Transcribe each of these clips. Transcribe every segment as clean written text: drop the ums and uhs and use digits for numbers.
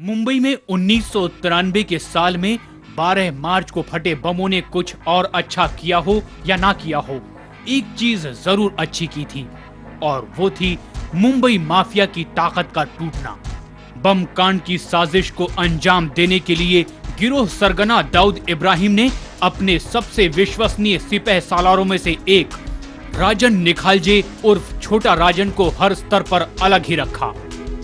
मुंबई में 1993 के साल में 12 मार्च को फटे बमों ने कुछ और अच्छा किया हो या ना किया हो, एक चीज जरूर अच्छी की थी और वो थी मुंबई माफिया की ताकत का टूटना। बम कांड की साजिश को अंजाम देने के लिए गिरोह सरगना दाऊद इब्राहिम ने अपने सबसे विश्वसनीय सिपह सालारों में से एक राजन निखालजे उर्फ छोटा राजन को हर स्तर पर अलग ही रखा।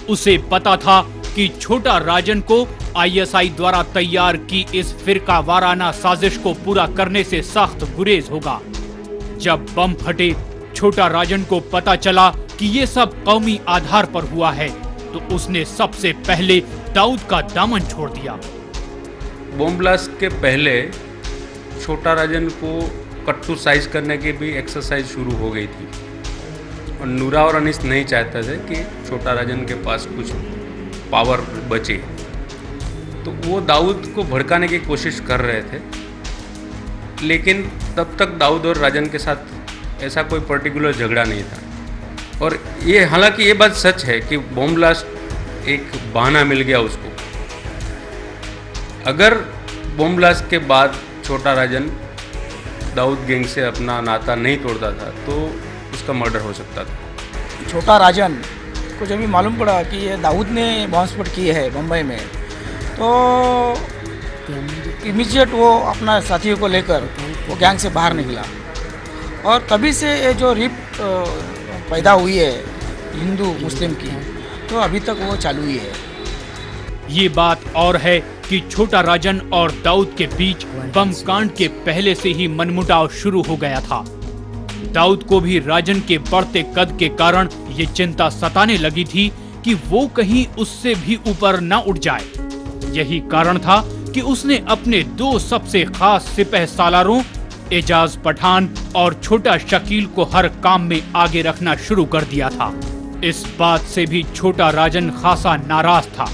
उसे पता था कि छोटा राजन को आईएसआई द्वारा तैयार की इस फिरका वाराना साजिश को पूरा करने से सख्त गुरेज होगा। जब बम फटे, छोटा राजन को पता चला कि ये सब कौमी आधार पर हुआ है, तो उसने सबसे पहले दाऊद का दामन छोड़ दिया। बम ब्लास्ट के पहले छोटा राजन को कट्टू साइज करने की भी एक्सरसाइज शुरू हो गई थी और नूरा और अनीस नहीं चाहते थे कि छोटा राजन के पास कुछ पावर बचे, तो वो दाऊद को भड़काने की कोशिश कर रहे थे। लेकिन तब तक दाऊद और राजन के साथ ऐसा कोई पर्टिकुलर झगड़ा नहीं था और ये हालांकि ये बात सच है कि बम ब्लास्ट एक बहाना मिल गया उसको। अगर बम ब्लास्ट के बाद छोटा राजन दाऊद गैंग से अपना नाता नहीं तोड़ता था तो उसका मर्डर हो सकता था। छोटा राजन को जब भी मालूम पड़ा कि ये दाऊद ने बॉम्ब स्फोट किए है मुंबई में, तो इमीडिएट वो अपना साथियों को लेकर वो गैंग से बाहर निकला और तभी से ये जो रिप पैदा हुई है हिंदू मुस्लिम की, तो अभी तक वो चालू ही है। ये बात और है कि छोटा राजन और दाऊद के बीच बम कांड के पहले से ही मनमुटाव शुरू हो गया था। दाऊद को भी राजन के बढ़ते कद के कारण ये चिंता सताने लगी थी कि वो कहीं उससे भी ऊपर न उठ जाए। यही कारण था कि उसने अपने दो सबसे खास सिपह सालारों एजाज पठान और छोटा शकील को हर काम में आगे रखना शुरू कर दिया था। इस बात से भी छोटा राजन खासा नाराज था।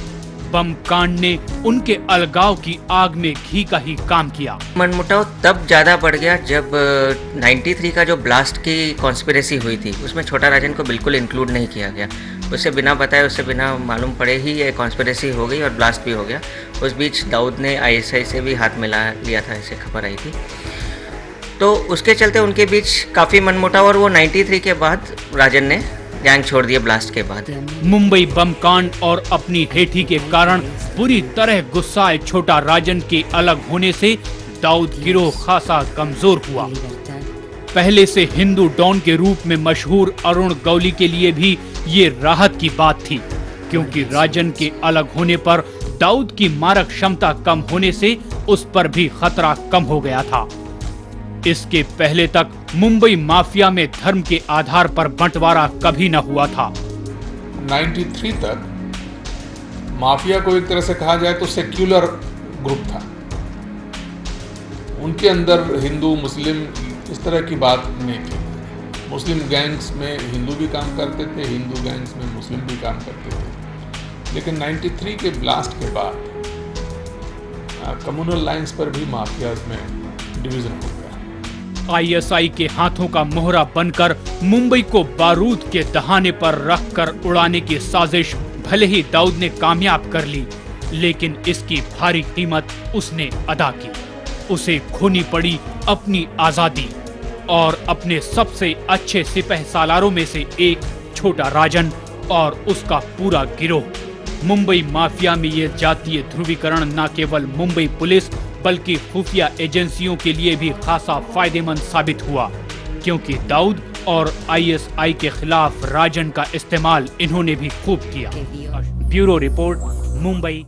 बम कांड ने उनके अलगाव की आग में घी का ही काम किया। मनमुटाव तब ज़्यादा बढ़ गया जब 93 का जो ब्लास्ट की कॉन्स्पिरेसी हुई थी, उसमें छोटा राजन को बिल्कुल इंक्लूड नहीं किया गया। उससे बिना बताए, उससे बिना मालूम पड़े ही ये कॉन्स्पिरेसी हो गई और ब्लास्ट भी हो गया। उस बीच दाऊद ने आईएसआई से भी हाथ मिला लिया था, ऐसे खबर आई थी। तो उसके चलते उनके बीच काफ़ी मनमुटाव और वो 93 के बाद राजन ने गैंग छोड़ दिए ब्लास्ट के बाद। मुंबई बम कांड और अपनी हेठी के कारण पूरी तरह गुस्साए छोटा राजन के अलग होने से दाऊद गिरोह खासा कमजोर हुआ। पहले से हिंदू डॉन के रूप में मशहूर अरुण गौली के लिए भी ये राहत की बात थी, क्योंकि राजन के अलग होने पर दाऊद की मारक क्षमता कम होने से उस पर भी खतरा कम हो गया था। इसके पहले तक मुंबई माफिया में धर्म के आधार पर बंटवारा कभी न हुआ था। 93 तक माफिया को एक तरह से कहा जाए तो सेक्युलर ग्रुप था। उनके अंदर हिंदू मुस्लिम इस तरह की बात नहीं थी। मुस्लिम गैंग्स में हिंदू भी काम करते थे, हिंदू गैंग्स में मुस्लिम भी काम करते थे। लेकिन 93 के ब्लास्ट के बाद कम्युनल लाइंस पर भी माफियाज में डिवीजन हो गया। आईएसआई के हाथों का मोहरा बनकर मुंबई को बारूद के दहाने पर रखकर उड़ाने की साजिश भले ही दाऊद ने कामयाब कर ली, लेकिन इसकी भारी कीमत उसने अदा की। उसे खोनी पड़ी अपनी आजादी और अपने सबसे अच्छे सिपह सालारों में से एक छोटा राजन और उसका पूरा गिरोह। मुंबई माफिया में ये जातीय ध्रुवीकरण न केवल मुंबई पुलिस बल्कि खुफिया एजेंसियों के लिए भी खासा फायदेमंद साबित हुआ, क्योंकि दाऊद और आईएसआई के खिलाफ राजन का इस्तेमाल इन्होंने भी खूब किया। Bureau report, Mumbai.